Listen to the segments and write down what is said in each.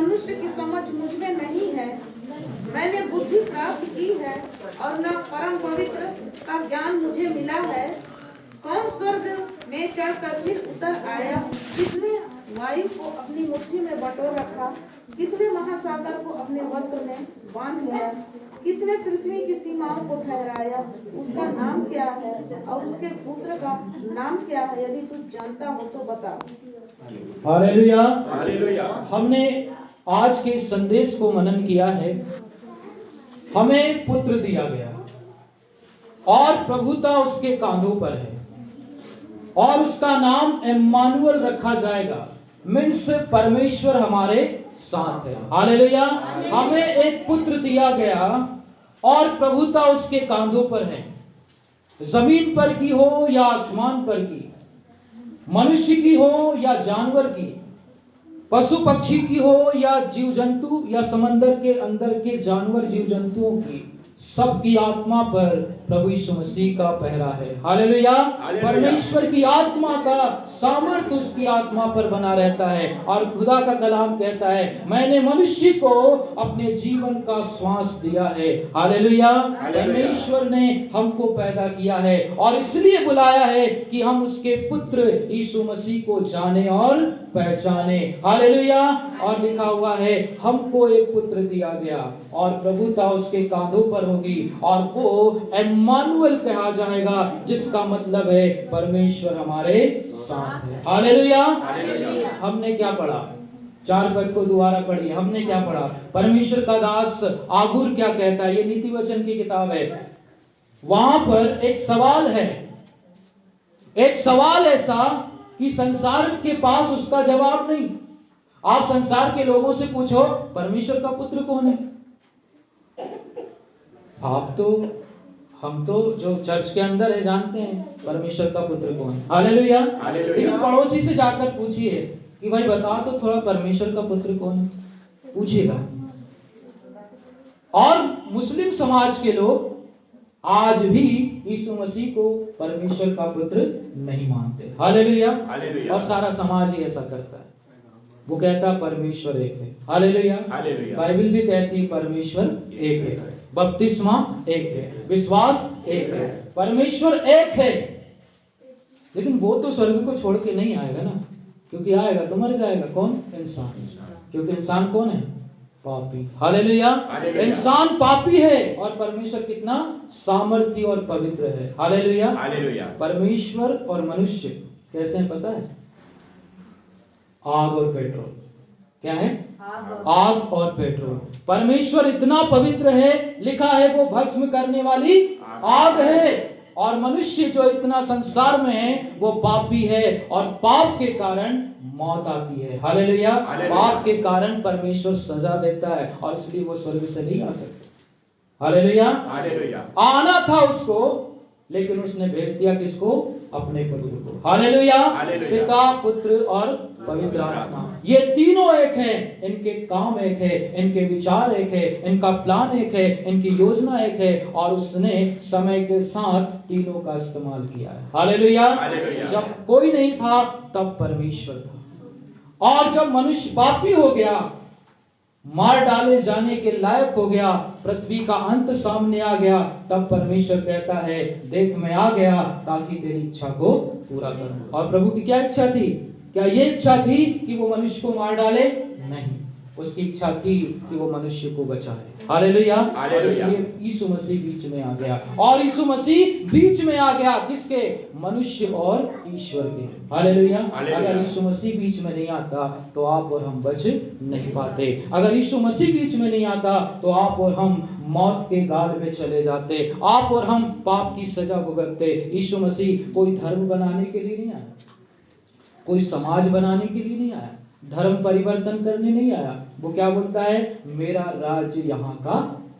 मनुष्य की समझ मुझ में नहीं है। मैंने बुद्धि प्राप्त की है और न परम पवित्र का ज्ञान मुझे मिला है। कौन स्वर्ग में चढ़कर फिर उतर आया? किसने वायु को अपनी मुट्ठी में बटोर रखा? किसने महासागर को अपने वस्त्र में बांध लिया? किसने पृथ्वी की सीमाओं को ठहराया? उसका नाम क्या है और उसके पुत्र का नाम क्या है? यदि तू जानता हो तो बता। Hallelujah, hallelujah. हमने आज के संदेश को मनन किया है। हमें पुत्र दिया गया और प्रभुता उसके कांधों पर है और उसका नाम इम्मानुएल रखा जाएगा। मीन्स परमेश्वर हमारे साथ है। हालेलुया। हमें एक पुत्र दिया गया और प्रभुता उसके कांधों पर है। जमीन पर की हो या आसमान पर की, मनुष्य की हो या जानवर की, पशु पक्षी की हो या जीव जंतु या समंदर के अंदर के जानवर जीव जंतुओं की, सबकी आत्मा पर प्रभु यीशु मसीह का पहरा है। हालेलुया। परमेश्वर की आत्मा का सामर्थ्य उसकी आत्मा पर बना रहता है और खुदा का कलाम कहता है, मैंने मनुष्य को अपने जीवन का श्वास दिया है। हालेलुया। परमेश्वर ने हमको पैदा किया है और इसलिए बुलाया है कि हम उसके पुत्र यीशु मसीह को जाने और पहचाने। हालेलुया। और लिखा हुआ है, हमको एक पुत्र दिया गया और प्रभुता उसके कांधों पर होगी और वो इम्मानुएल कहा जाएगा, जिसका मतलब है परमेश्वर हमारे साथ है। हालेलुया। हमने क्या पढ़ा? 4 पद को दोबारा पढ़िए। हमने क्या पढ़ा? परमेश्वर का दास आगुर क्या कहता है? ये नीति वचन की किताब है। वहां पर एक सवाल है, एक सवाल ऐसा कि संसार के पास उसका जवाब नहीं। आप संसार के लोगों से पूछो, परमेश्वर का पुत्र कौन है? हम तो जो चर्च के अंदर है जानते हैं परमेश्वर का पुत्र कौन है। हालेलुया। लेकिन पड़ोसी से जाकर पूछिए कि भाई बता तो थोड़ा, परमेश्वर का पुत्र कौन है? पूछिएगा। और मुस्लिम समाज के लोग आज भी यीशु मसीह को परमेश्वर का पुत्र नहीं मानते। हालेलुया। और सारा समाज ही ऐसा करता है। वो कहता परमेश्वर एक है। हालेलुया। बाइबल भी कहती है परमेश्वर एक है, बपतिस्मा एक है, विश्वास एक है, परमेश्वर एक है। लेकिन वो तो स्वर्ग को छोड़ के नहीं आएगा ना, क्योंकि आएगा तो मर जाएगा। कौन? इंसान। क्योंकि इंसान कौन है? पापी। हालेलुया। इंसान पापी है और परमेश्वर कितना सामर्थी और पवित्र है। हालेलुया। परमेश्वर और मनुष्य कैसे हैं पता है? आग और पेट्रोल। क्या है? आग और पेट्रोल। परमेश्वर इतना पवित्र है, लिखा है वो भस्म करने वाली आग है, और मनुष्य जो इतना संसार में है वो पापी है और पाप के कारण मौत आती है। हालेलुया। पाप के कारण परमेश्वर सजा देता है और इसलिए वो स्वर्ग से नहीं आ सकते। हालेलुया। आना था उसको, लेकिन उसने भेज दिया किसको? अपने पुत्र को। हालेलुया। पिता, पुत्र और पवित्र आत्मा, ये तीनों एक हैं। इनके काम एक है, इनके विचार एक है, इनका प्लान एक है, इनकी योजना एक है, और उसने समय के साथ तीनों का इस्तेमाल किया है। हालेलुया। जब कोई नहीं था तब परमेश्वर था, और जब मनुष्य पापी हो गया, मार डाले जाने के लायक हो गया, पृथ्वी का अंत सामने आ गया, तब परमेश्वर कहता है, देख मैं आ गया ताकि तेरी इच्छा को पूरा करूं। और प्रभु की क्या इच्छा थी? क्या ये इच्छा थी कि वो मनुष्य को मार डाले? नहीं, उसकी इच्छा थी कि वो मनुष्य को बचाए। हालेलुया। इसलिए यीशु मसीह बीच में आ गया, और यीशु मसीह बीच में आ गया किसके? मनुष्य और ईश्वर के। हालेलुया। अगर यीशु मसीह बीच में नहीं आता तो आप और हम बच नहीं पाते। अगर यीशु मसीह बीच में नहीं आता तो आप और हम मौत के गाल में चले जाते, आप और हम पाप की सजा भुगतते। यीशु मसीह कोई धर्म बनाने के लिए नहीं आया, कोई समाज बनाने के लिए नहीं आया, धर्म परिवर्तन करने नहीं आया। वो क्या बोलता है? मेरा राज्य यहाँ का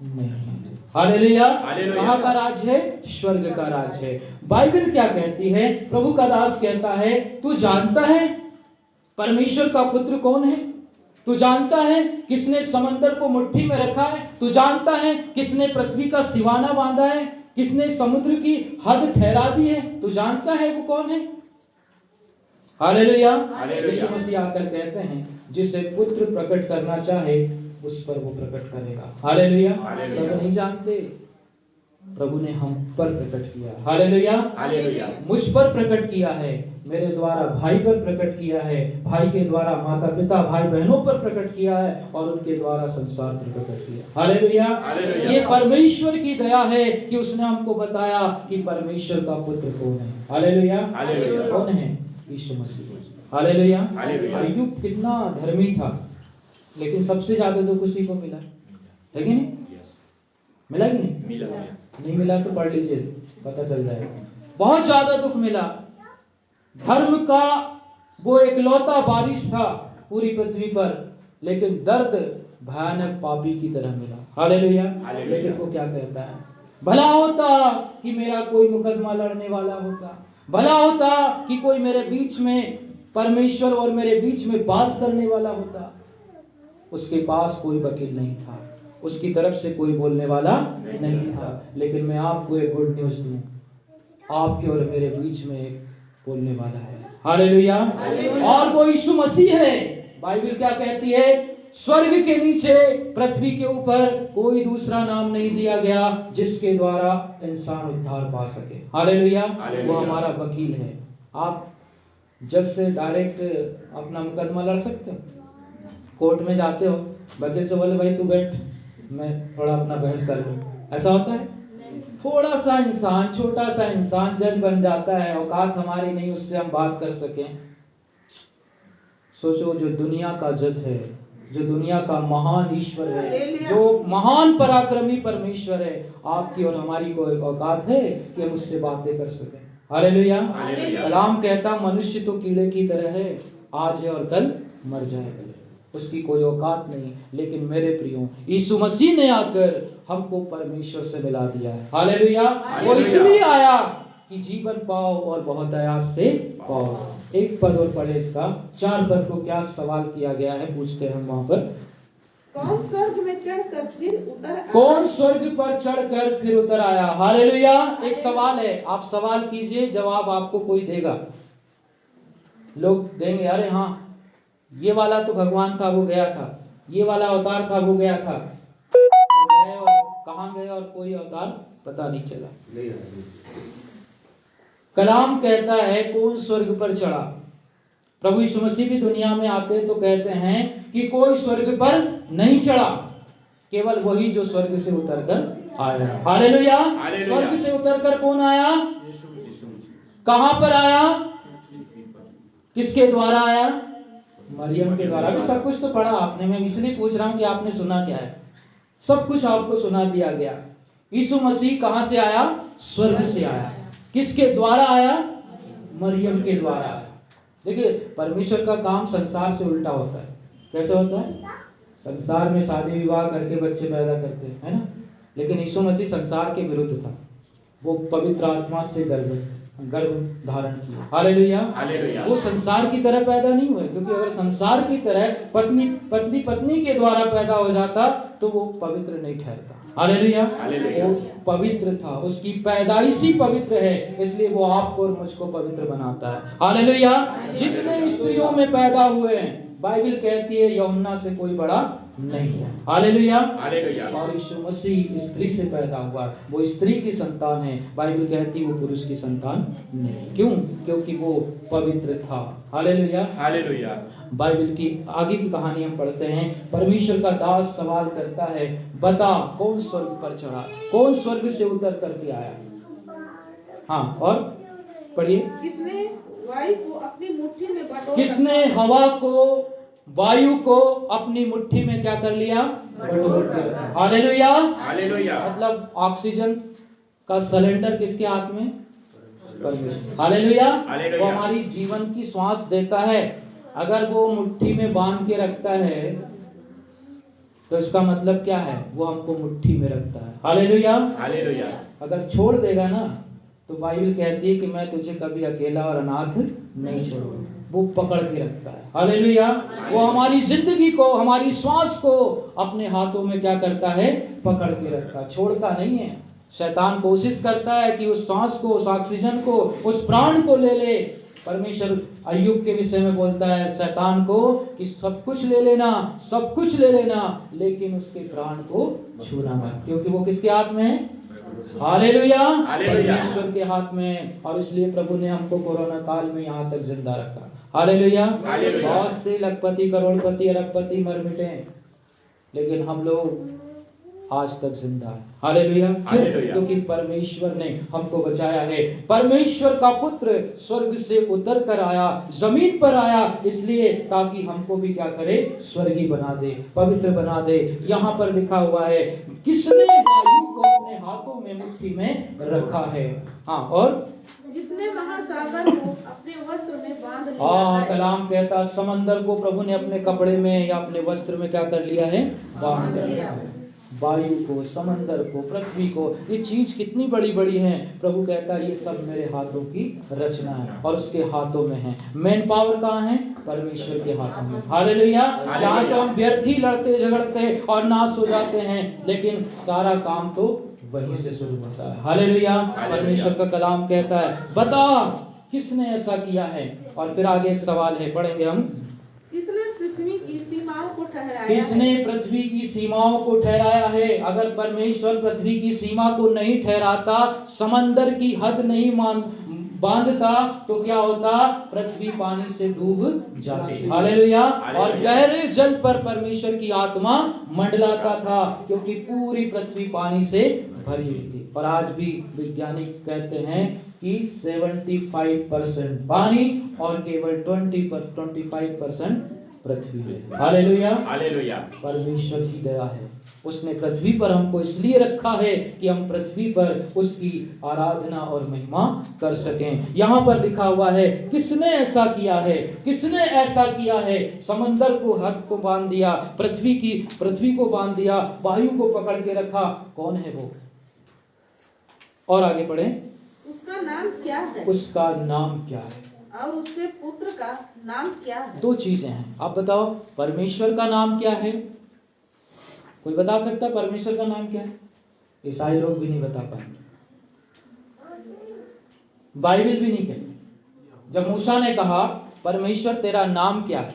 नहीं है। हालेलुया। कहाँ का राज है? स्वर्ग का राज है। बाइबल क्या कहती है? प्रभु का दास कहता है, तू जानता है परमेश्वर का पुत्र कौन है? तू जानता है किसने समंदर को मुट्ठी में रखा है? तू जानता है किसने पृथ्वी का सिवाना बांधा है? किसने समुद्र की हद ठहरा दी है? तू जानता है वो कौन है? हालेलुया। यीशु मसीह आकर कहते हैं, जिसे पुत्र प्रकट करना चाहे उस पर वो प्रकट करेगा। हालेलुया। सब नहीं जानते, प्रभु ने हम पर प्रकट किया। हालेलुया। मुझ पर प्रकट किया है, मेरे द्वारा भाई पर प्रकट किया है, भाई के द्वारा माता पिता भाई बहनों पर प्रकट किया है और उनके द्वारा संसार पर प्रकट किया। हालेलुया। ये परमेश्वर की दया है कि उसने हमको बताया कि परमेश्वर का पुत्र कौन है। हालेलुया। कौन है? यीशु मसीह। हालेलुया। अय्यूब कितना धर्मी था, लेकिन सबसे ज्यादा दुख उसी को मिला, है कि नहीं? मिला कि नहीं? नहीं मिला तो पढ़ लीजिए, पता चल जाएगा। बहुत ज्यादा दुख मिला। धर्म का वो एकलौता वारिस था पूरी पृथ्वी पर, लेकिन दर्द भयानक पापी की तरह मिला। हालेलुया। लेकिन वो क्या कहता है? भला होता कि मेरा कोई मुकदमा लड़ने वाला होता, भला होता कि कोई मेरे बीच में, परमेश्वर और मेरे बीच में बात करने वाला होता। उसके पास कोई वकील नहीं था, उसकी तरफ से कोई बोलने वाला नहीं था। लेकिन मैं आपको एक गुड न्यूज दूं, आपके और मेरे बीच में एक बोलने वाला है। हालेलुया। और वो यीशु मसीह है। बाइबल क्या कहती है? स्वर्ग के नीचे पृथ्वी के ऊपर कोई दूसरा नाम नहीं दिया गया जिसके द्वारा इंसान उद्धार पा सके। हालेलुया। वो हमारा वकील है। आप जज से डायरेक्ट अपना मुकदमा लड़ सकते हो। कोर्ट में जाते हो, वकील से बोले भाई तू बैठ, मैं थोड़ा अपना बहस कर लूं, ऐसा होता है? थोड़ा सा इंसान, छोटा सा इंसान जज बन जाता है, औकात हमारी नहीं उससे हम बात कर सकें। सोचो, जो दुनिया का जज है, जो दुनिया का महान ईश्वर है, जो महान पराक्रमी परमेश्वर है, आपकी और हमारी कोई औकात है कि हम उससे बातें कर सकें? हालेलुया। कलाम कहता मनुष्य तो कीड़े की तरह है, आज है और कल मर जाएगा, उसकी कोई औकात नहीं। लेकिन मेरे प्रियो, यीशु मसीह ने आकर हमको परमेश्वर से मिला दिया है। हालेलुया। वो इसलिए आया कि जीवन पाओ और बहुत आयास से पाओ। एक पद और पढ़े इसका, 4 पद को क्या सवाल किया गया है, पूछते हैं हम वहां पर। कौन स्वर्ग में चढ़कर फिर उतर आया? कौन स्वर्ग पर चढ़कर फिर उतर आया? हालेलुया। एक सवाल है, आप सवाल कीजिए, जवाब आपको कोई देगा। लोग देंगे अरे हाँ ये वाला तो भगवान था वो गया था, ये वाला अवतार था वो गया था, गए और कहां गए और कोई अवतार पता नहीं चला। कलाम कहता है कौन स्वर्ग पर चढ़ा। प्रभु यीशु मसीह भी दुनिया में आते तो कहते हैं कि कोई स्वर्ग पर नहीं चढ़ा, केवल वही जो स्वर्ग से उतरकर आया। हालेलुया। स्वर्ग से उतरकर कौन आया? कहां पर आया? किसके द्वारा आया? मरियम के द्वारा। भी सब कुछ तो पढ़ा आपने, मैं इसलिए पूछ रहा हूं कि आपने सुना क्या है। सब कुछ आपको सुना दिया गया। यीशु मसीह कहां से आया? स्वर्ग से आया। किसके द्वारा आया? मरियम के द्वारा आया। देखिए, परमेश्वर का काम संसार से उल्टा होता है। कैसे होता है? संसार में शादी विवाह करके बच्चे पैदा करते हैं, है ना? लेकिन यीशु मसीह संसार के विरुद्ध था। वो पवित्र आत्मा से गर्भ धारण किया। हालेलुया। वो संसार की तरह पैदा नहीं हुए, क्योंकि अगर संसार की तरह पत्नी के द्वारा पैदा हो जाता तो वो पवित्र नहीं ठहरता। हालेलुया। वो पवित्र था, उसकी पैदाइश ही पवित्र है, इसलिए वो आपको और मुझको पवित्र बनाता है। हालेलुया। जितने स्त्रियों में पैदा हुए हैं, बाइबल कहती है यूहन्ना से कोई बड़ा नहीं है। हालेलुया। और यीशु मसीह स्त्री से पैदा हुआ, वो स्त्री की संतान है। बाइबल कहती है वो पुरुष की संतान नहीं। क्यों? क्योंकि वो पवित्र था। हालेलुया। बाइबल की आगे की कहानी हम पढ़ते हैं। परमेश्वर का दास सवाल करता है, बता कौन स्वर्ग पर चढ़ा, कौन स्वर्ग से उतर करके आया? हाँ, और पढ़िए। किसने वायु को अपनी मुट्ठी में बटोर, किसने हवा को, वायु को अपनी मुट्ठी में क्या कर लिया? बटोर कर। हालेलुया। मतलब ऑक्सीजन का सिलेंडर किसके हाथ में? परमेश्वर। हालेलुया। वो हमारी जीवन की श्वास देता है। अगर वो मुट्ठी में बांध के रखता है तो इसका मतलब क्या है? वो हमको मुट्ठी में रखता है। हालेलुया। अगर छोड़ देगा ना तो बाइबल कहती है कि मैं तुझे कभी अकेला और अनाथ नहीं छोड़ूंगा। वो पकड़ के रखता है। हालेलुया। वो हमारी जिंदगी को, हमारी श्वास को अपने हाथों में क्या करता है? पकड़ के रखता है, छोड़ता नहीं है। शैतान कोशिश करता है कि उस सांस को, उस ऑक्सीजन को, उस प्राण को ले ले। परमेश्वर अय्यूब के विषय में बोलता है शैतान को कि सब कुछ ले लेना, सब कुछ ले लेना, लेकिन उसके प्राण को छूना मत, क्योंकि वो किसके हाथ में है? हालेलुया, परमेश्वर के हाथ में। और इसलिए प्रभु ने हमको कोरोना काल में यहाँ तक जिंदा रखा। हालेलुया। बहुत से लखपति, करोड़पति, अरबपति मर मिटे, लेकिन हम लोग आज तक जिंदा है। हालेलुया। क्योंकि परमेश्वर ने हमको बचाया है। परमेश्वर का पुत्र स्वर्ग से उतर कर आया, जमीन पर आया, इसलिए ताकि हमको भी क्या करे? स्वर्गीय बना दे, पवित्र बना दे। यहाँ पर लिखा हुआ है किसने वायु को अपने हाथों में मुट्ठी में रखा है। हाँ, और जिसने महासागर को अपने वस्त्र में बांध लिया है। कलाम कहता समंदर को प्रभु ने अपने कपड़े में या अपने वस्त्र में क्या कर लिया है? बांध लिया है। वायु को, समंदर को, पृथ्वी को, ये चीज कितनी बड़ी बड़ी है। प्रभु कहता है ये सब मेरे हाथों की रचना है और उसके हाथों में है। मैन पावर कहाँ है? परमेश्वर के हाथों में। हालेलुया। यहाँ तो हम व्यर्थ ही लड़ते झगड़ते और नाश हो जाते हैं, लेकिन सारा काम तो वहीं से शुरू होता है। हालेलुया। परमेश्वर का कलाम कहता है बता किसने ऐसा किया है। और फिर आगे एक सवाल है, पढ़ेंगे हम। किसने पृथ्वी की सीमाओं को ठहराया? किसने पृथ्वी की सीमाओं को ठहराया है? अगर परमेश्वर पृथ्वी की सीमा को नहीं ठहराता, समंदर की हद नहीं बांधता, तो क्या होता? पृथ्वी पानी से डूब जाती। हालेलुया। और गहरे जल पर परमेश्वर की आत्मा मंडलाता था, क्योंकि पूरी पृथ्वी पानी से भरी हुई थी। और आज भी वैज्ञानिक कहते हैं कि 75% पानी और केवल 25% पृथ्वी है। हालेलुया। हालेलुया। परमेश्वर की दया है, उसने पृथ्वी पर हमको इसलिए रखा है कि हम पृथ्वी पर उसकी आराधना और महिमा कर सकें। यहाँ पर लिखा हुआ है किसने ऐसा किया है? किसने ऐसा किया है? समंदर को हद को बांध दिया, पृथ्वी को बांध दिया, वायु को पकड़ के रखा। कौन है वो? और आगे पढ़े। उसका नाम क्या है? उसका नाम क्या है? और उसके पुत्र का नाम क्या है? दो चीजें हैं, आप बताओ परमेश्वर का नाम क्या है? कोई बता सकता है परमेश्वर का नाम क्या है? ईसाई लोग भी नहीं बता पाएंगे, बाइबल भी नहीं कहती। जब मूसा ने कहा परमेश्वर तेरा नाम क्या है,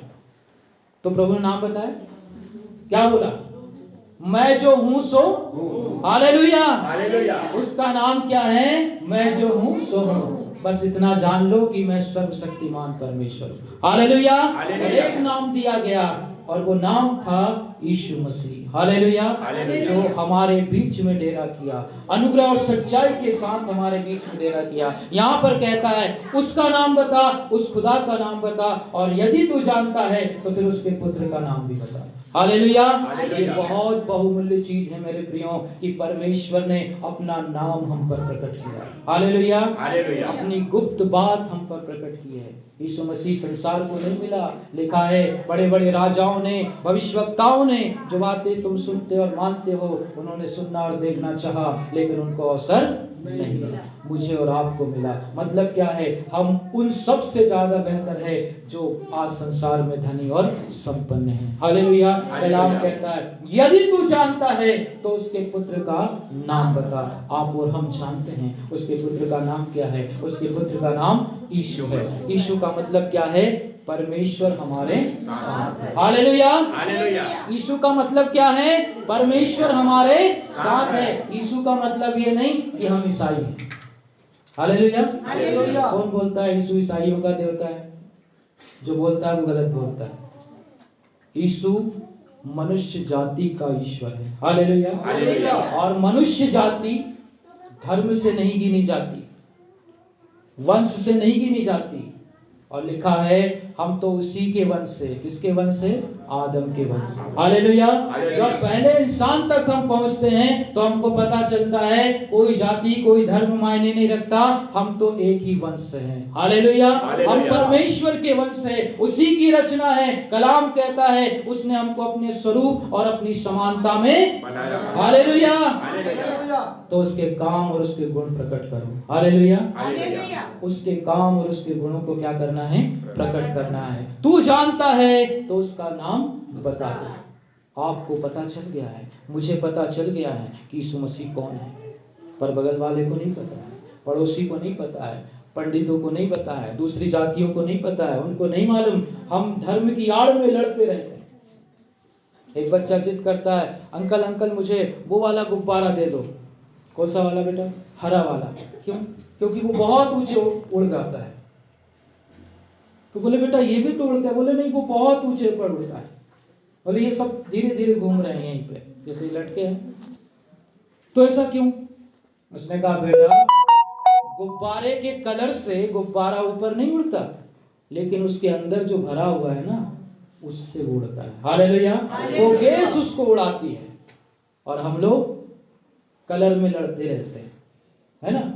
तो प्रभु ने नाम बताया। क्या बोला? मैं जो हूं सो हूं। हालेलुया। हालेलुया। उसका नाम क्या है? मैं जो हूं सो हूं। बस इतना जान लो कि मैं सर्वशक्तिमान परमेश्वर हूं। हालेलुया। एक नाम दिया गया और वो नाम था यीशु मसीह। हालेलुया। जो हमारे बीच में डेरा किया, अनुग्रह और सच्चाई के साथ हमारे बीच में डेरा किया। यहाँ पर कहता है उसका नाम बता, उस खुदा का नाम बता, और यदि तू जानता है तो फिर उसके पुत्र का नाम भी बता। हालेलुया। ये बहुत बहुमूल्य चीज है मेरे प्रियो कि परमेश्वर ने अपना नाम हम पर प्रकट किया। हालेलुया। अपनी गुप्त बात हम पर प्रकट की है। यीशु मसीह संसार को नहीं मिला। लिखा है बड़े बड़े राजाओं ने, भविष्यवक्ताओं ने जो बातें तुम सुनते और मानते हो, उन्होंने सुनना और देखना चाहा, लेकिन उनको अवसर नहीं मिला। मुझे और आपको मिला। मतलब क्या है? हम उन सब से ज्यादा बेहतर है जो आज संसार में धनी और संपन्न है। हालेलुया। कलाम कहता है यदि तू जानता है तो उसके पुत्र का नाम बता। आप और हम जानते हैं उसके पुत्र का नाम क्या है। उसके पुत्र का नाम यीशु है। यीशु का मतलब क्या है? परमेश्वर हमारे साथ है। हालेलुया। यीशु का मतलब क्या है? परमेश्वर हमारे साथ है। यीशु का मतलब ये नहीं कि हम ईसाई हैं। हालेलुया। कौन बोलता है यीशु ईसाइयों का देवता है? जो बोलता है वो गलत बोलता है। यीशु मनुष्य जाति का ईश्वर है। हालेलुया। और मनुष्य जाति धर्म से नहीं गिनी जाती, वंश से नहीं गिनी जाती। और लिखा है हम तो उसी के वंश से। किसके वंश से? आदम के वंश। हालेलुया। जब पहले इंसान तक हम पहुंचते हैं तो हमको पता चलता है कोई जाति कोई धर्म मायने नहीं रखता, हम तो एक ही वंश से हैं। हालेलुया। हम परमेश्वर के वंश है, उसी की रचना है। कलाम कहता है उसने हमको अपने स्वरूप और अपनी समानता में बनाया। हालेलुया। तो उसके काम और उसके गुण प्रकट करो। हालेलुया। उसके काम और उसके गुणों को क्या करना है? प्रकट करना है। तू जानता है तो उसका नाम बता दो। आपको पता चल गया है, मुझे पता चल गया है कि यीशु मसीह कौन है, पर बगल वाले को नहीं पता है, पड़ोसी को नहीं पता है, पंडितों को नहीं पता है, दूसरी जातियों को नहीं पता है, उनको नहीं मालूम। हम धर्म की आड़ में लड़ते रहते हैं। एक बच्चा जिद करता है, अंकल अंकल मुझे वो वाला गुब्बारा दे दो। कौन सा वाला बेटा? हरा वाला। क्यों? क्योंकि वो बहुत ऊंचे उड़ जाता है। तो बोले बेटा ये भी तो उड़ता है। बोले नहीं, वो बहुत ऊंचे पर उड़ता है। बोले ये सब धीरे धीरे घूम रहे हैं यहीं पे, जैसे लटके हैं। तो ऐसा क्यों? उसने कहा बेटा, गुब्बारे के कलर से गुब्बारा ऊपर नहीं उड़ता, लेकिन उसके अंदर जो भरा हुआ है ना, उससे उड़ता है। हालेलुया। वो गैस उसको उड़ाती है। और हम लोग कलर में लड़ते रहते हैं, है ना?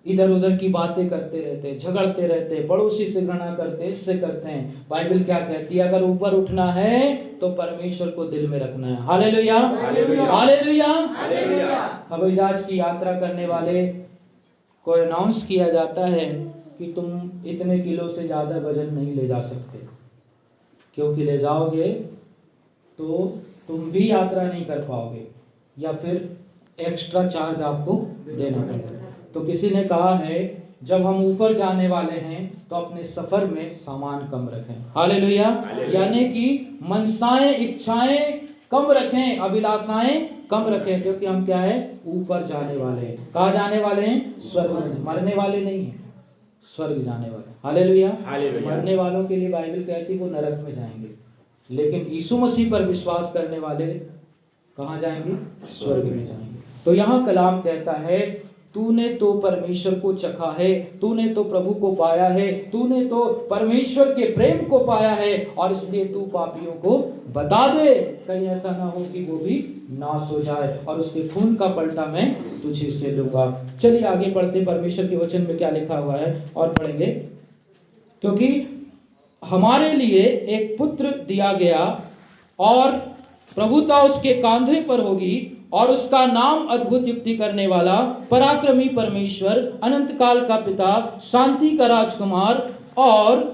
इधर उधर की बातें करते रहते हैं, झगड़ते रहते हैं, पड़ोसी से घृणा करते हैं, इससे करते हैं। बाइबल क्या कहती है? अगर ऊपर उठना है तो परमेश्वर को दिल में रखना है। Hallelujah, hallelujah, hallelujah. हवाई जहाज की यात्रा करने वाले को अनाउंस किया जाता है कि तुम इतने किलो से ज्यादा वजन नहीं ले जा सकते, क्योंकि ले जाओगे तो तुम भी यात्रा नहीं कर पाओगे या फिर एक्स्ट्रा चार्ज आपको देना पड़ेगा। तो किसी ने कहा है, जब हम ऊपर जाने वाले हैं तो अपने सफर में सामान कम रखें। हालेलुया। यानी कि मनसाएं, इच्छाएं कम रखें, अभिलाषाएं कम रखें, क्योंकि हम क्या है? ऊपर जाने वाले हैं। कहाँ जाने वाले हैं? स्वर्ग में। मरने वाले नहीं है, स्वर्ग जाने वाले। हालेलुया। मरने वालों के लिए बाइबल कहती है वो नरक में जाएंगे, लेकिन यीशु मसीह पर विश्वास करने वाले कहाँ जाएंगे? स्वर्ग में जाएंगे। तो यहाँ कलाम कहता है, तूने तो परमेश्वर को चखा है, तूने तो प्रभु को पाया है, तूने तो परमेश्वर के प्रेम को पाया है, और इसलिए तू पापियों को बता दे, कहीं ऐसा ना हो कि वो भी नाश हो जाए, और उसके खून का पलटा मैं तुझे से लूंगा। चलिए आगे पढ़ते, परमेश्वर के वचन में क्या लिखा हुआ है और पढ़ेंगे। क्योंकि हमारे लिए एक पुत्र दिया गया और प्रभुता उसके कांधे पर होगी, और उसका नाम अद्भुत युक्ति करने वाला, पराक्रमी परमेश्वर, अनंत काल का पिता, शांति का राजकुमार और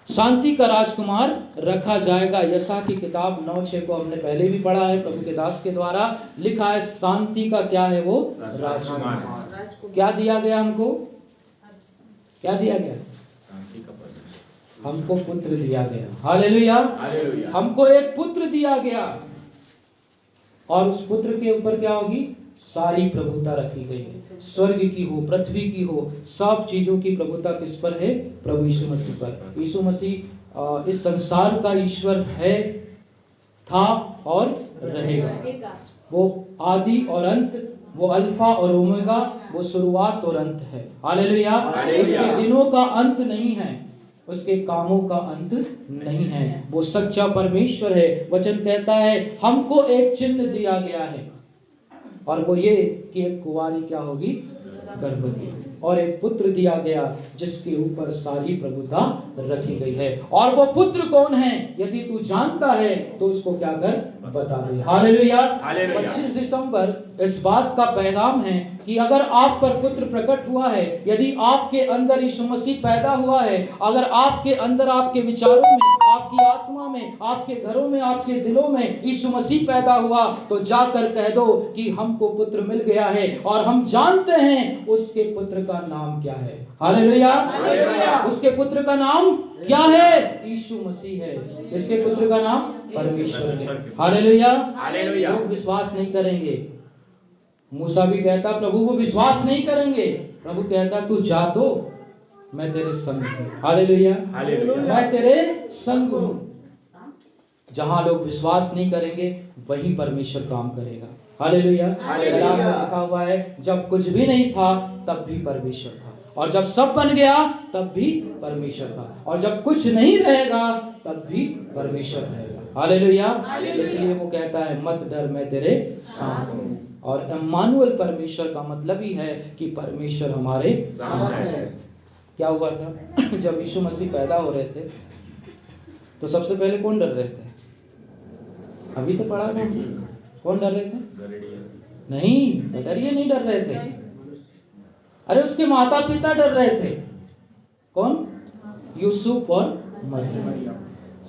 शांति का राजकुमार रखा जाएगा। यशा की किताब 9:6 को हमने पहले भी पढ़ा है, प्रभु के दास के द्वारा लिखा है, शांति का क्या है? वो राजकुमार। क्या दिया गया हमको? क्या दिया गया? हमको पुत्र दिया गया। हालेलुया। हमको एक पुत्र दिया गया, और उस पुत्र के ऊपर क्या होगी? सारी प्रभुता रखी गई है। स्वर्ग की हो, पृथ्वी की हो, सब चीजों की प्रभुता किस पर है? प्रभु यीशु मसीह पर। यीशु मसीह इस संसार का ईश्वर है, था और रहेगा। वो आदि और अंत, वो अल्फा और ओमेगा, वो शुरुआत और अंत है। हालेलुया। उसके दिनों का अंत नहीं है, उसके कामों का अंत नहीं है। वो सच्चा परमेश्वर है। वचन कहता है, हमको एक चिन्ह दिया गया है, और वो ये कि एक कुंवारी क्या होगी? गर्भवती, और एक पुत्र दिया गया जिसके ऊपर सारी प्रभुता रखी गई है। और वो पुत्र कौन है? यदि तू जानता है तो उसको क्या कर? बता दे। हालेलुया। 25 दिसंबर इस बात का पैगाम है कि अगर आप पर पुत्र प्रकट हुआ है, यदि आपके अंदर यीशु मसीह पैदा हुआ है, अगर आपके अंदर, आपके विचारों में, आपकी आत्मा में, आपके घरों में, आपके दिलों में यीशु मसीह पैदा हुआ, तो जाकर कह दो कि हमको पुत्र मिल गया है, और हम जानते हैं उसके पुत्र का नाम क्या है। हालेलुया। उसके पुत्र का नाम क्या है? यीशु मसीह है। इसके पुत्र का नाम परमेश्वर है। हालेलुया। लोग विश्वास नहीं करेंगे। मूसा भी कहता, प्रभु वो विश्वास नहीं करेंगे। प्रभु कहता, तू जा तो, मैं तेरे संग हूं। हालेलुया। मैं तेरे संग हूं। जहां लोग विश्वास नहीं करेंगे वहीं परमेश्वर काम करेगा। हालेलुया। कलाम में लिखा हुआ है, जब कुछ भी नहीं था तब भी परमेश्वर था, और जब सब बन गया तब भी परमेश्वर था, और जब कुछ नहीं रहेगा तब भी परमेश्वर रहेगा। हालेलुया। इसलिए वो कहता है, मत डर, मैं तेरे साथ हूं। और इम्मानुएल परमेश्वर का मतलब ही है कि परमेश्वर हमारे साथ है। क्या हुआ था? जब यीशु मसीह पैदा हो रहे थे तो सबसे पहले कौन डर रहे थे? अभी तो पढ़ा था, कौन डर रहे थे? नहीं, गदरिये नहीं डर रहे थे। अरे उसके माता पिता डर रहे थे। कौन? यूसुफ और मरियम।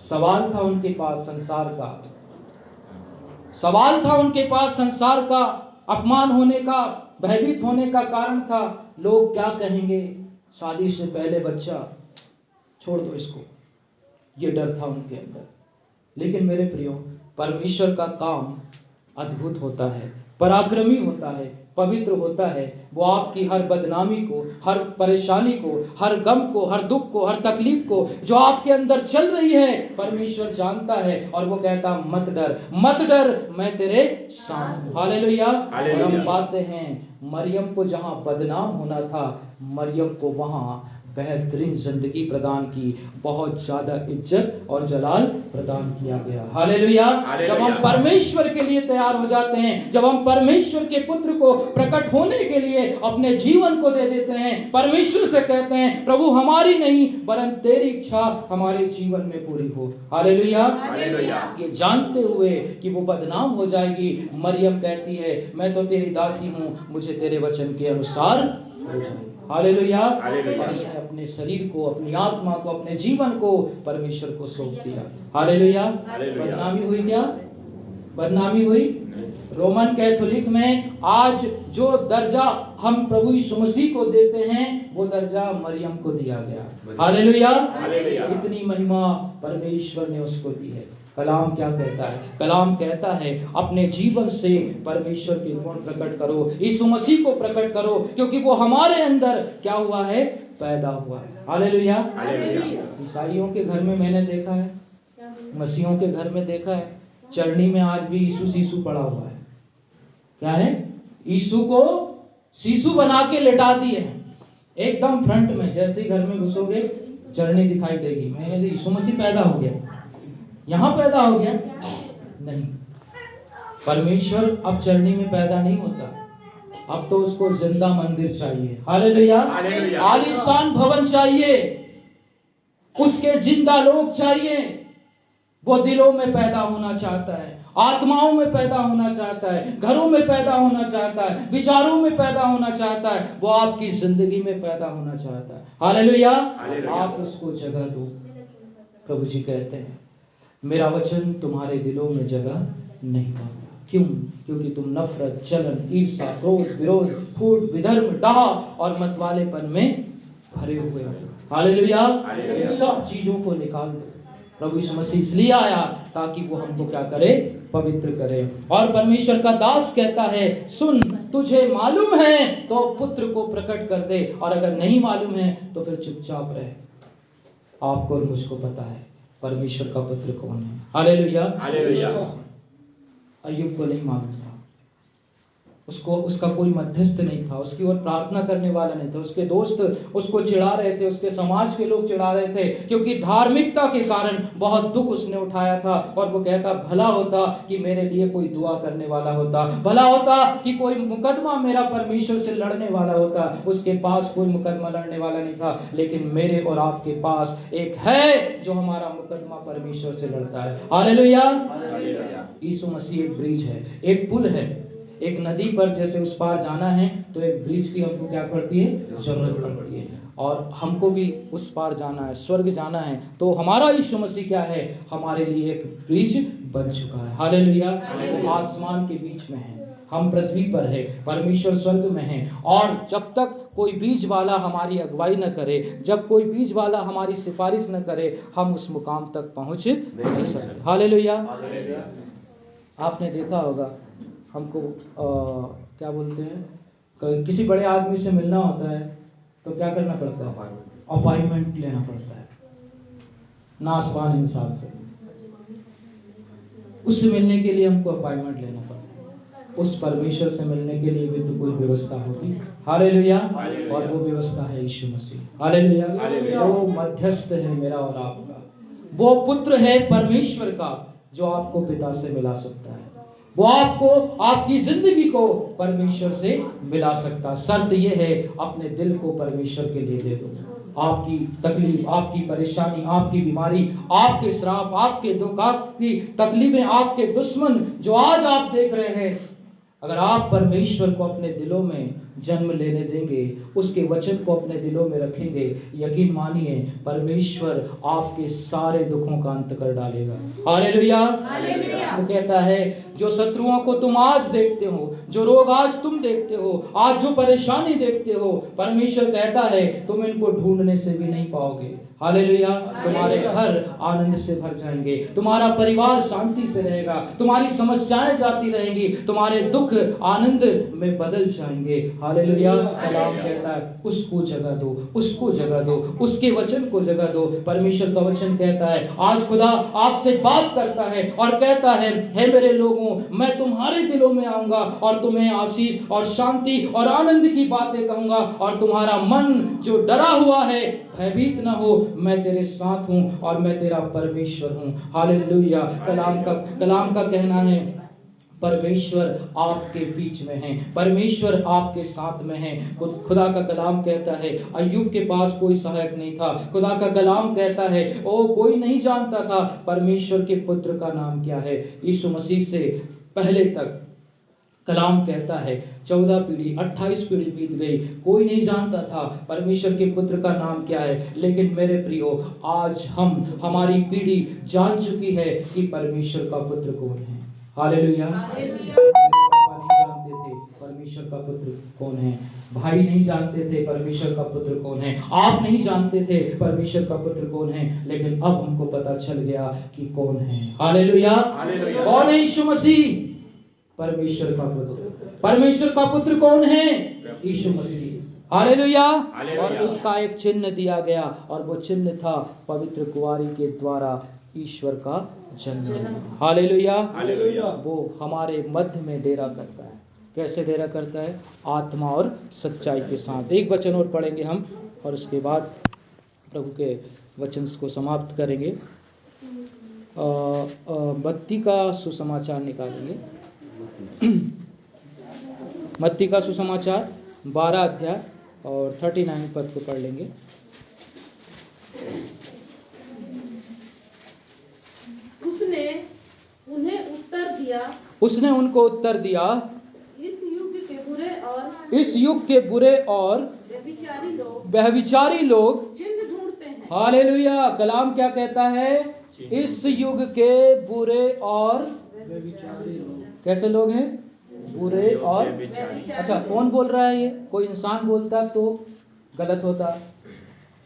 सवाल था उनके पास संसार का, सवाल था उनके पास संसार का अपमान होने का, भयभीत होने का कारण था, लोग क्या कहेंगे, शादी से पहले बच्चा, छोड़ दो इसको, ये डर था उनके अंदर। लेकिन मेरे प्रियो, परमेश्वर का काम अद्भुत होता है, पराक्रमी होता है, पवित्र होता है। वो आपकी हर बदनामी को, हर परेशानी को, हर गम को, हर दुख को, हर तकलीफ को जो आपके अंदर चल रही है, परमेश्वर जानता है और वो कहता मत डर, मत डर, मैं तेरे साथ हूं। हालेलुया। और हम पाते हैं मरियम को जहां बदनाम होना था, मरियम को वहां बेहतरीन जिंदगी प्रदान की, बहुत ज्यादा इज्जत और जलाल प्रदान किया गया। हालेलुया। जब हम परमेश्वर के लिए तैयार हो जाते हैं, जब हम परमेश्वर के पुत्र को प्रकट होने के लिए अपने जीवन को दे देते हैं, परमेश्वर से कहते हैं प्रभु हमारी नहीं वरन तेरी इच्छा हमारे जीवन में पूरी हो। हालेलुया। ये जानते हुए कि वो बदनाम हो जाएगी, मरियम कहती है मैं तो तेरी दासी हूं, मुझे तेरे वचन के अनुसार हो जाए। हालेलुया। और उसने अपने शरीर को, अपनी आत्मा को, अपने जीवन को परमेश्वर को सौंप दिया। हालेलुया। बदनामी हुई क्या? बदनामी हुई? रोमन कैथोलिक में आज जो दर्जा हम प्रभु यीशु मसीह को देते हैं, वो दर्जा मरियम को दिया गया। हालेलुया। इतनी महिमा परमेश्वर ने उसको दी है। कलाम क्या कहता है? कलाम कहता है अपने जीवन से परमेश्वर के गुण प्रकट करो, यीशु मसीह को प्रकट करो, क्योंकि वो हमारे अंदर क्या हुआ है? पैदा हुआ है। हालेलुया। ईसाइयों के घर में मैंने देखा है, मसीहों के घर में देखा है, चरनी में आज भी यीशु सीसू पड़ा हुआ है। क्या है? यीशु को सीसू बना के लिटा दिए हैं एकदम फ्रंट में। जैसे ही घर में घुसोगे चरनी दिखाई देगी। मैं यीशु मसीह पैदा हो गया, यहां पैदा हो गया? नहीं, परमेश्वर अब चरनी में पैदा नहीं होता, अब तो उसको जिंदा मंदिर चाहिए। हालेलुया। आलीशान भवन चाहिए, उसके जिंदा लोग चाहिए। वो दिलों में पैदा होना चाहता है, आत्माओं में पैदा होना चाहता है, घरों में पैदा होना चाहता है, विचारों में पैदा होना चाहता है, वो आपकी जिंदगी में पैदा होना चाहता है। हालेलुया। आप उसको जगह दो। प्रभु जी कहते हैं मेरा वचन तुम्हारे दिलों में जगह नहीं पाता। क्यों? क्योंकि तुम नफरत, जलन, ईर्ष्या, क्रोध, विरोध, फूट, विधर्म, डाह और मतवालेपन में भरे हुए हो। हालेलुया। इन सब चीजों को निकाल दो। प्रभु यीशु मसीह इसलिए आया ताकि वो हमको क्या करे? पवित्र करे। और परमेश्वर का दास कहता है सुन, तुझे मालूम है तो पुत्र को प्रकट कर दे, और अगर नहीं मालूम है तो फिर चुपचाप रहे। आपको और मुझको पता है परमेश्वर का पुत्र कौन है। हालेलुया। अय्यूब को नहीं मालूम था, उसको उसका कोई मध्यस्थ नहीं था, उसकी ओर प्रार्थना करने वाला नहीं था। उसके दोस्त उसको चिढ़ा रहे थे, उसके समाज के लोग चिढ़ा रहे थे, क्योंकि धार्मिकता के कारण बहुत दुख उसने उठाया था। और वो कहता भला होता कि मेरे लिए कोई दुआ करने वाला होता, भला होता कि कोई मुकदमा मेरा परमेश्वर से लड़ने वाला होता। उसके पास कोई मुकदमा लड़ने वाला नहीं था, लेकिन मेरे और आपके पास एक है जो हमारा मुकदमा परमेश्वर से लड़ता है। हालेलुया। यीशु मसीह एक ब्रिज है, एक पुल है। एक नदी पर जैसे उस पार जाना है तो एक ब्रिज की हमको क्या पड़ती है? जरूरत पड़ती है। और हमको भी उस पार जाना है, स्वर्ग जाना है, तो हमारा यीशु मसीह क्या है? हमारे लिए एक ब्रिज बन चुका है। हालेलुया। वो आसमान के बीच में है, हम पृथ्वी पर है, परमेश्वर स्वर्ग में है। और जब तक कोई बीज वाला हमारी अगुवाई न करे, जब कोई बीज वाला हमारी सिफारिश न करे, हम उस मुकाम तक पहुंच नहीं सकते। हालेलुया। आपने देखा होगा, हमको क्या बोलते हैं, किसी बड़े आदमी से मिलना होता है तो क्या करना पड़ता है? अपॉइंटमेंट लेना पड़ता है। नासवान इंसान से उससे मिलने के लिए हमको अपॉइंटमेंट लेना पड़ता है। उस परमेश्वर से मिलने के लिए भी तो कोई व्यवस्था होगी। हालेलुया। और वो व्यवस्था है यीशु मसीह। हालेलुया। वो मध्यस्थ है मेरा और आपका, वो पुत्र है परमेश्वर का जो आपको पिता से मिला सकता है। वो आपको, आपकी जिंदगी को परमेश्वर से मिला सकता। शर्त यह है अपने दिल को परमेश्वर के लिए दे दो। आपकी तकलीफ, आपकी परेशानी, आपकी बीमारी, आपके श्राप, आपके दुख, आपकी तकलीफें, आपके दुश्मन जो आज आप देख रहे हैं, अगर आप परमेश्वर को अपने दिलों में जन्म लेने देंगे, उसके वचन को अपने दिलों में रखेंगे, यकीन मानिए परमेश्वर आपके सारे दुखों का अंत कर डालेगा। हालेलुया। वो कहता है जो शत्रुओं को तुम आज देखते हो, जो रोग आज तुम देखते हो, आज जो परेशानी देखते हो, परमेश्वर कहता है तुम इनको ढूंढने से भी नहीं पाओगे। हालेलुया। तुम्हारे घर आनंद से भर जाएंगे, तुम्हारा परिवार शांति से रहेगा, तुम्हारी समस्याएं जाती रहेंगी, तुम्हारे दुख आनंद में बदल जाएंगे। हालेलुया। कलाम कहता है उसको जगह दो, उसको जगह दो, उसके वचन को जगह दो। परमेश्वर का वचन कहता है आज खुदा आपसे बात करता है और कहता है हे मेरे लोगों, मैं तुम्हारे दिलों में आऊंगा और तुम्हें आशीष और शांति और आनंद की बातें कहूंगा, और तुम्हारा मन जो डरा हुआ है भयभीत ना हो, मैं तेरे साथ हूं और मैं तेरा परमेश्वर हूं। हालेलुया। कलाम का कहना है परमेश्वर आपके बीच में है, परमेश्वर आपके साथ में है। खुदा का कलाम कहता है अय्यूब के पास कोई सहायक नहीं था। खुदा का कलाम कहता है ओ कोई नहीं जानता था परमेश्वर के पुत्र का नाम क्या है। यीशु मसीह से पहले तक कलाम कहता है 14 पीढ़ी 28 पीढ़ी बीत गई, कोई नहीं जानता था परमेश्वर के पुत्र का नाम क्या है। लेकिन मेरे प्रियो आज हमारी पीढ़ी जान चुकी है कि परमेश्वर का पुत्र कौन है। हालेलुया। पापा नहीं जानते थे परमेश्वर का पुत्र कौन है, भाई नहीं जानते थे परमेश्वर का पुत्र कौन है, आप नहीं जानते थे परमेश्वर का पुत्र कौन है, लेकिन अब हमको पता चल गया कि कौन है। हालेलुया। कौन है यीशु मसीह? परमेश्वर का पुत्र। परमेश्वर का पुत्र कौन है? यीशु मसीह। हालेलुया। और उसका एक चिन्ह दिया गया और वो चिन्ह था पवित्र कुंवारी के द्वारा ईश्वर का जन्म। हालेलुया। वो हमारे मध्य में डेरा करता है। कैसे डेरा करता है? आत्मा और सच्चाई के साथ। एक वचन और पढ़ेंगे हम और उसके बाद प्रभु के वचन को समाप्त करेंगे। मत्ती का सुसमाचार निकालेंगे। मत्ती का सुसमाचार 12 अध्याय और 39 पद को पढ़ लेंगे। उसने उनको उत्तर दिया इस युग के बुरे और व्यभिचारी लोग चिन्ह ढूंढते हैं। हालेलुया। कलाम क्या कहता है? इस युग के बुरे और कैसे लोग हैं? बुरे और अच्छा, कौन बोल रहा है ये? कोई इंसान बोलता तो गलत होता,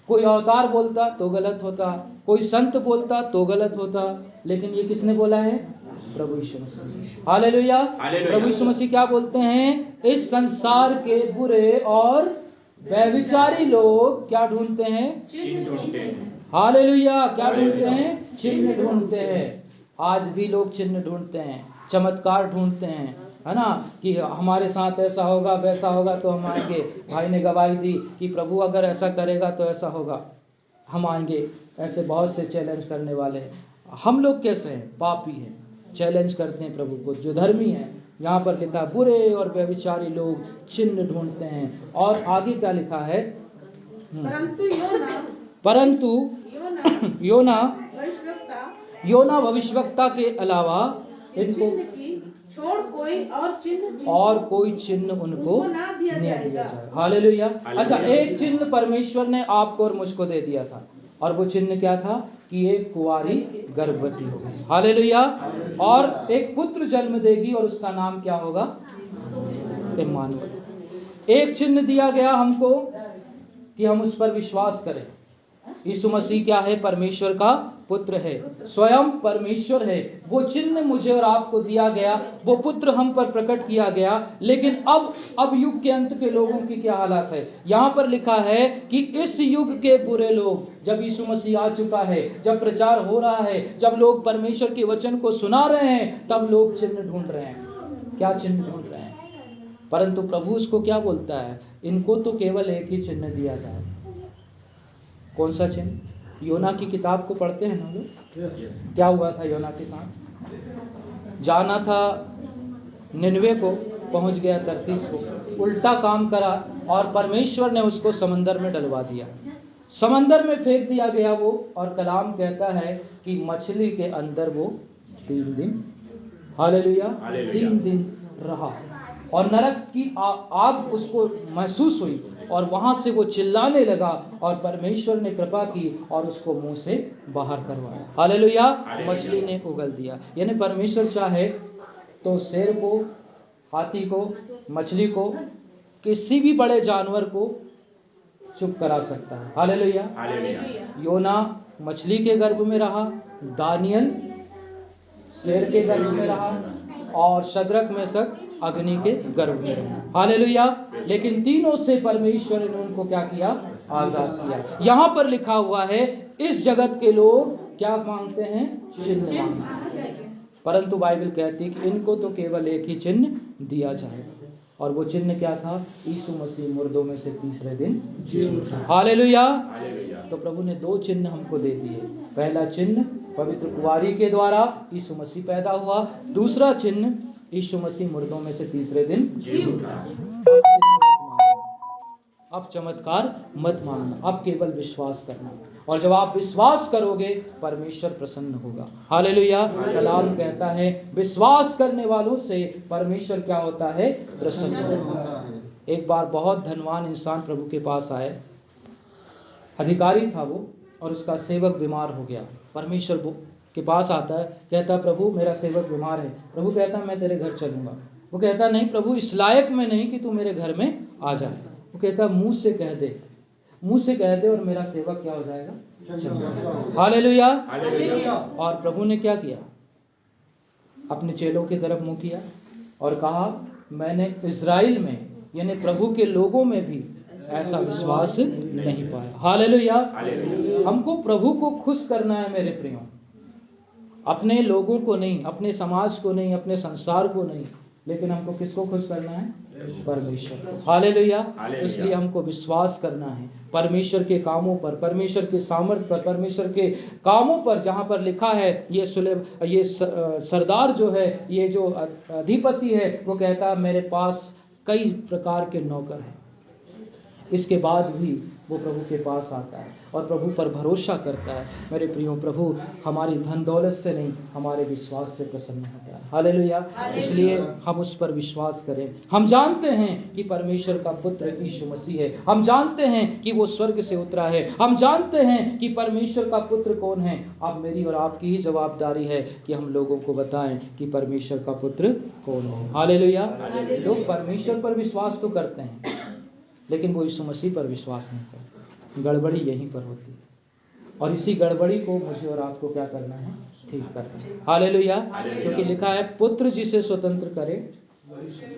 कोई अवतार बोलता तो गलत होता, कोई संत बोलता तो गलत होता, लेकिन ये किसने बोला है? प्रभु यीशु मसीह। हालेलुया। प्रभु यीशु मसीह क्या बोलते हैं? इस संसार के बुरे और व्यभिचारी लोग क्या ढूंढते हैं? चिन्ह ढूंढते हैं। हालेलुया। क्या ढूंढते हैं? चिन्ह ढूंढते हैं। आज भी लोग चिन्ह ढूंढते हैं, चमत्कार ढूंढते हैं, है ना, कि हमारे साथ ऐसा होगा वैसा होगा तो हम आएंगे। भाई ने गवाही दी कि प्रभु अगर ऐसा करेगा तो ऐसा होगा, हम आएंगे। ऐसे बहुत से चैलेंज करने वाले हैं। हम लोग कैसे हैं? पापी हैं, चैलेंज करते हैं प्रभु को। जो धर्मी है, यहाँ पर लिखा बुरे और व्यभिचारी लोग चिन्ह ढूंढते हैं। और आगे क्या लिखा है? परंतु योना भविष्यवक्ता के अलावा इनको छोड़ कोई चिन्ह उनको ना दिया जाएगा। हालेलुया। अच्छा, एक चिन्ह परमेश्वर ने आपको और मुझको दे दिया था, और वो चिन्ह क्या था? कि एक कुंवारी गर्भवती होगी। हालेलुया। और एक पुत्र जन्म देगी और उसका नाम क्या होगा? इम्मानुएल। एक चिन्ह दिया गया हमको कि हम उस पर विश्वास करें। यीशु मसीह क्या है? परमेश्वर का पुत्र है, स्वयं परमेश्वर है। वो चिन्ह मुझे और आपको दिया गया, वो पुत्र हम पर प्रकट किया गया। लेकिन अब युग के अंत के लोगों की क्या हालत है? यहाँ पर लिखा है कि इस युग के बुरे लोग, जब यीशु मसीह आ चुका है, जब प्रचार हो रहा है, जब लोग परमेश्वर के वचन को सुना रहे हैं, तब लोग चिन्ह ढूंढ रहे हैं। क्या चिन्ह ढूंढ रहे हैं? परंतु प्रभु उसको क्या बोलता है? इनको तो केवल एक ही चिन्ह दिया जाए। कौन सा चिन्ह? योना की किताब को पढ़ते हैं ना लोग। क्या हुआ था योना के साथ? जाना था निनवे को, पहुंच गया तर्तीस को, उल्टा काम करा और परमेश्वर ने उसको समंदर में डलवा दिया। समंदर में फेंक दिया गया वो, और कलाम कहता है कि मछली के अंदर वो 3 दिन, हालेलुया, 3 दिन रहा। और नरक की आग उसको महसूस हुई और वहां से वो चिल्लाने लगा और परमेश्वर ने कृपा की और उसको मुंह से बाहर करवाया। हालेलुया। मछली ने उगल दिया। यानी परमेश्वर चाहे तो शेर को, हाथी को, मछली को, किसी भी बड़े जानवर को चुप करा सकता है। हालेलुया। योना मछली के गर्भ में रहा, दानियल शेर के गर्भ में रहा और शद्रक मेशक अग्नि के गर्भ में रहा। हालेलुया। लेकिन तीनों से परमेश्वर ने उनको क्या किया? आजाद किया। यहां पर लिखा हुआ है इस जगत के लोग क्या मांगते हैं? चिन्ह मांगते हैं, परंतु बाइबल कहती है कि इनको तो केवल एक ही चिन्ह दिया जाएगा और वो चिन्ह क्या था? यीशु मसीह मुर्दों में से तीसरे दिन जी उठा। हालेलुया। तो प्रभु ने 2 चिन्ह हमको दे दिए। पहला चिन्ह पवित्र कुंवारी के द्वारा यीशु मसीह पैदा हुआ, दूसरा चिन्ह यीशु मसीह मुर्दों में से तीसरे दिन जी उठा। अब चमत्कार मत मांगना, अब केवल विश्वास करना, और जब आप विश्वास करोगे परमेश्वर प्रसन्न होगा। हालेलुया। कलाम कहता है विश्वास करने वालों से परमेश्वर क्या होता है? प्रसन्न होता है। एक बार बहुत धनवान इंसान प्रभु के पास आए, अधिकारी था वो, और उसका सेवक बीमार हो गया। परमेश्वर के पास आता है, कहता प्रभु मेरा सेवक बीमार है। प्रभु कहता मैं तेरे घर चलूंगा। वो कहता नहीं प्रभु, इस लायक में नहीं कि तू मेरे घर में आ जाए। वो कहता मुंह से कह दे, मुंह से कह दे और मेरा सेवक क्या हो जाएगा? हालेलुया। और प्रभु ने क्या किया? अपने चेलों की तरफ मुंह किया और कहा मैंने इज़राइल में यानी प्रभु के लोगों में भी ऐसा विश्वास नहीं पाया। हालेलुया। हमको प्रभु को खुश करना है मेरे प्रियो, अपने लोगों को नहीं, अपने समाज को नहीं, अपने संसार को नहीं, लेकिन हमको किसको खुश करना है? परमेश्वर को। हालेलुया। इसलिए हमको विश्वास करना है परमेश्वर के कामों पर, परमेश्वर के सामर्थ्य पर, परमेश्वर के कामों पर। जहां पर लिखा है ये सरदार जो है, ये जो अधिपति है, वो कहता मेरे पास कई प्रकार के नौकर हैं, इसके बाद भी वो प्रभु के पास आता है और प्रभु पर भरोसा करता है। मेरे प्रियो, प्रभु हमारी धन दौलत से नहीं, हमारे विश्वास से प्रसन्न होता है। हालेलुया। इसलिए हम उस पर विश्वास करें। हम जानते हैं कि परमेश्वर का पुत्र यीशु मसीह है, हम जानते हैं कि वो स्वर्ग से उतरा है, हम जानते हैं कि परमेश्वर का पुत्र कौन है। अब मेरी और आपकी ही जवाबदारी है कि हम लोगों को बताएं कि परमेश्वर का पुत्र कौन है। हालेलुया। लोग परमेश्वर पर विश्वास तो करते हैं, लेकिन वो यीशु मसीह पर विश्वास नहीं करते। गड़बड़ी यहीं पर होती है, और इसी गड़बड़ी को मुझे और आपको क्या करना है? ठीक करना है। हालेलुया। क्योंकि लिखा है पुत्र जिसे स्वतंत्र करे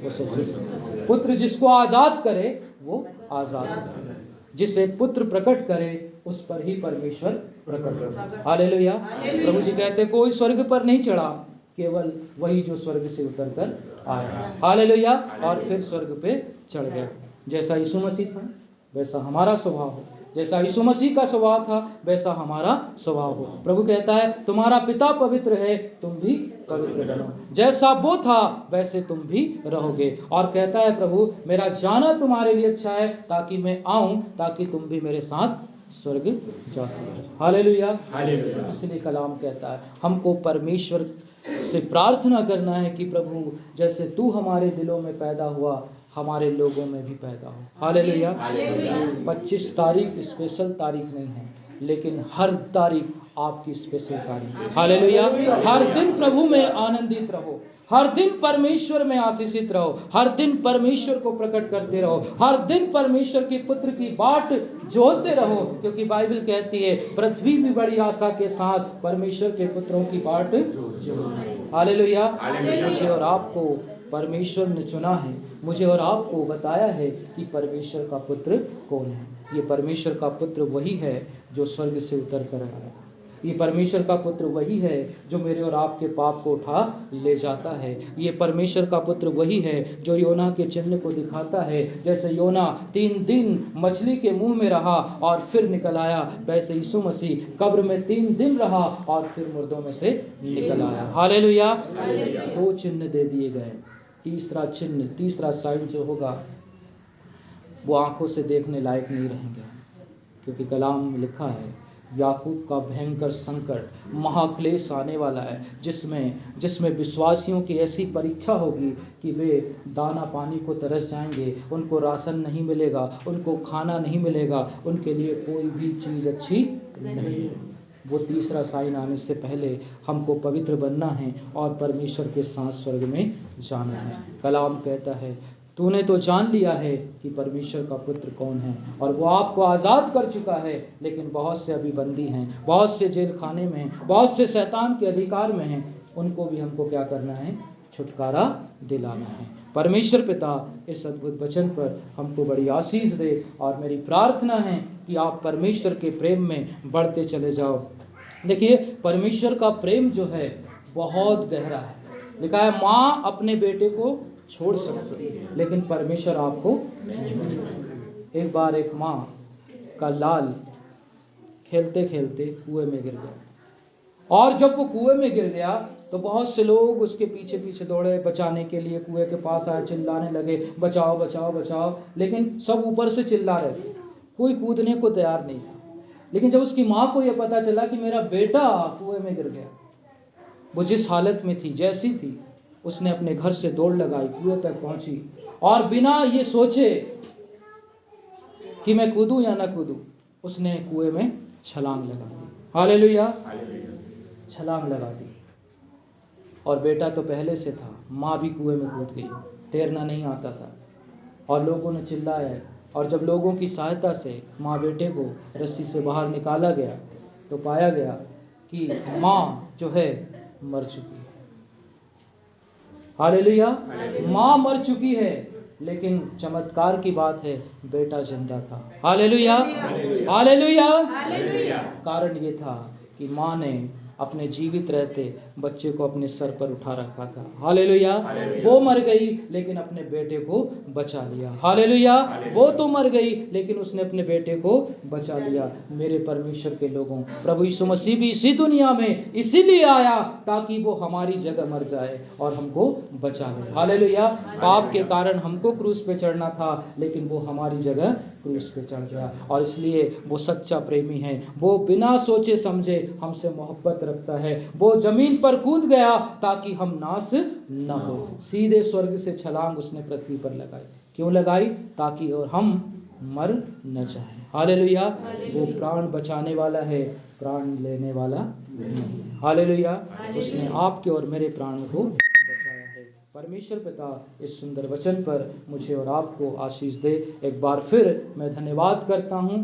वो स्वतंत्र, पुत्र जिसको आजाद करे वो आजाद करे, जिसे पुत्र प्रकट करे उस पर ही परमेश्वर प्रकट करे। हालेलुया। प्रभु जी कहते कोई स्वर्ग पर नहीं चढ़ा, केवल वही जो स्वर्ग से उतर कर आया। हालेलुया। और फिर स्वर्ग पे चढ़ गया। जैसा यीशु मसीह था वैसा हमारा स्वभाव हो, जैसा यीशु मसीह का स्वभाव था वैसा हमारा स्वभाव हो। प्रभु कहता है तुम्हारा पिता पवित्र है, तुम भी पवित्र रहो, जैसा वो था वैसे तुम भी रहोगे। और कहता है प्रभु मेरा जाना तुम्हारे लिए अच्छा है, ताकि मैं आऊं, ताकि तुम भी मेरे साथ स्वर्ग जा सको। हालेलुया। इसलिए कलाम कहता है हमको परमेश्वर से प्रार्थना करना है कि प्रभु जैसे तू हमारे दिलों में पैदा हुआ, हमारे लोगों में भी पैदा हो। हालेलुया। 25 तारीख स्पेशल तारीख नहीं है, लेकिन हर तारीख आपकी स्पेशल तारीख है। हालेलुया। हर दिन प्रभु में आनंदित रहो, हर दिन परमेश्वर में आशीषित रहो, हर दिन परमेश्वर को प्रकट करते रहो, हर दिन परमेश्वर के पुत्र की बाट जोहते रहो, क्योंकि बाइबल कहती है पृथ्वी भी बड़ी आशा के साथ परमेश्वर के पुत्रों की बाट जोहती। हालेलुया। मुझे और आपको परमेश्वर ने चुना है, मुझे और आपको बताया है कि परमेश्वर का पुत्र कौन है। ये परमेश्वर का पुत्र वही है जो स्वर्ग से उतर कर आया। ये परमेश्वर का पुत्र वही है जो मेरे और आपके पाप को उठा ले जाता है। ये परमेश्वर का पुत्र वही है जो योना के चिन्ह को दिखाता है। जैसे योना 3 दिन मछली के मुंह में रहा और फिर निकल आया, वैसे यीशु मसीह कब्र में 3 दिन रहा और फिर मुर्दों में से निकल आया। हालेलुया। 2 चिन्ह दे दिए गए। तीसरा चिन्ह, तीसरा साइन जो होगा वो आंखों से देखने लायक नहीं रहेंगे, क्योंकि कलाम में लिखा है याकूब का भयंकर संकट, महाक्लेश आने वाला है, जिसमें विश्वासियों की ऐसी परीक्षा होगी कि वे दाना पानी को तरस जाएंगे, उनको राशन नहीं मिलेगा, उनको खाना नहीं मिलेगा, उनके लिए कोई भी चीज़ अच्छी नहीं। वो तीसरा साइन आने से पहले हमको पवित्र बनना है और परमेश्वर के साथ स्वर्ग में जाना है। कलाम कहता है, तूने तो जान लिया है कि परमेश्वर का पुत्र कौन है, और वो आपको आज़ाद कर चुका है, लेकिन बहुत से अभी बंदी हैं, बहुत से जेल खाने में हैं, बहुत से शैतान के अधिकार में हैं। उनको भी हमको क्या करना है? छुटकारा दिलाना है। परमेश्वर पिता इस अद्भुत वचन पर हमको बड़ी आशीष दे, और मेरी प्रार्थना है कि आप परमेश्वर के प्रेम में बढ़ते चले जाओ। देखिए, परमेश्वर का प्रेम जो है बहुत गहरा है। लिखा है, माँ अपने बेटे को छोड़ सकती है, लेकिन परमेश्वर आपको नहीं छोड़ेगा। एक बार एक माँ का लाल खेलते खेलते कुएं में गिर गया, और जब वो कुएं में गिर गया तो बहुत से लोग उसके पीछे पीछे दौड़े बचाने के लिए, कुएं के पास आए, चिल्लाने लगे, बचाओ बचाओ बचाओ, लेकिन सब ऊपर से चिल्ला रहे थे, कोई कूदने को तैयार नहीं था। लेकिन जब उसकी माँ को यह पता चला कि मेरा बेटा कुएं में गिर गया, वो जिस हालत में थी, जैसी थी, उसने अपने घर से दौड़ लगाई, कुएं तक पहुंची, और बिना ये सोचे कि मैं कूदूं या ना कूदूं, उसने कुएं में छलांग लगा दी। हालेलुया, छलांग लगा दी। और बेटा तो पहले से था, माँ भी कुएं में कूद गई, तैरना नहीं आता था, और लोगों ने चिल्लाया। और जब लोगों की सहायता से माँ बेटे को रस्सी से बाहर निकाला गया तो पाया गया कि माँ जो है मर चुकी है। हालेलुया, माँ मर चुकी है, लेकिन चमत्कार की बात है, बेटा जिंदा था। Hallelujah, hallelujah. कारण ये था कि माँ ने अपने जीवित रहते बच्चे को अपने सर पर उठा रखा था। हालेलुया। वो मर गई लेकिन अपने बेटे को बचा लिया। हालेलुया। वो तो मर गई लेकिन उसने अपने बेटे को बचा लिया। मेरे परमेश्वर के लोगों, प्रभु यीशु मसीह भी इसी दुनिया में इसीलिए आया ताकि वो हमारी जगह मर जाए और हमको बचा ले। हालेलुया। पाप के कारण हमको क्रूस पे चढ़ना था, लेकिन वो हमारी जगह क्रूस पे चढ़ गया, और इसलिए वो सच्चा प्रेमी है। वो बिना सोचे समझे हमसे मोहब्बत रखता है। वो जमीन पर कूद गया ताकि हम नाश न हो। सीधे स्वर्ग से छलांग उसने पृथ्वी पर लगाई। क्यों लगाई? ताकि और हम मर न जाए। हालेलुया। वो प्राण बचाने वाला है, प्राण लेने वाला नहीं। हालेलुया। उसने आपके और मेरे प्राण को बचाया है। परमेश्वर पिता इस सुंदर वचन पर मुझे और आपको आशीष दे। एक बार फिर मैं धन्यवाद करता हूँ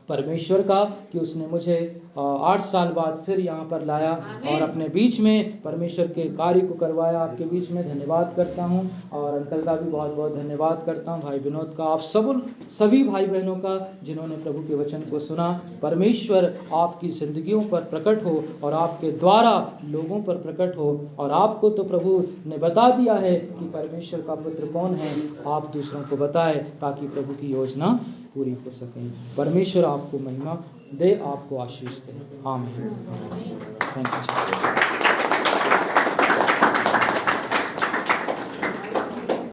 परमेश्वर का कि उसने मुझे 8 साल बाद फिर यहाँ पर लाया और अपने बीच में परमेश्वर के कार्य को करवाया। आपके बीच में धन्यवाद करता हूँ, और अंकल का भी बहुत बहुत धन्यवाद करता हूँ, भाई विनोद का, आप सभी भाई बहनों का जिन्होंने प्रभु के वचन को सुना। परमेश्वर आपकी जिंदगियों पर प्रकट हो और आपके द्वारा लोगों पर प्रकट हो। और आपको तो प्रभु ने बता दिया है कि परमेश्वर का पुत्र कौन है, आप दूसरों को बताएं ताकि प्रभु की योजना पूरी हो सके। परमेश्वर आपको महिमा दे, आपको आशीष दे। आमीन। Thank you.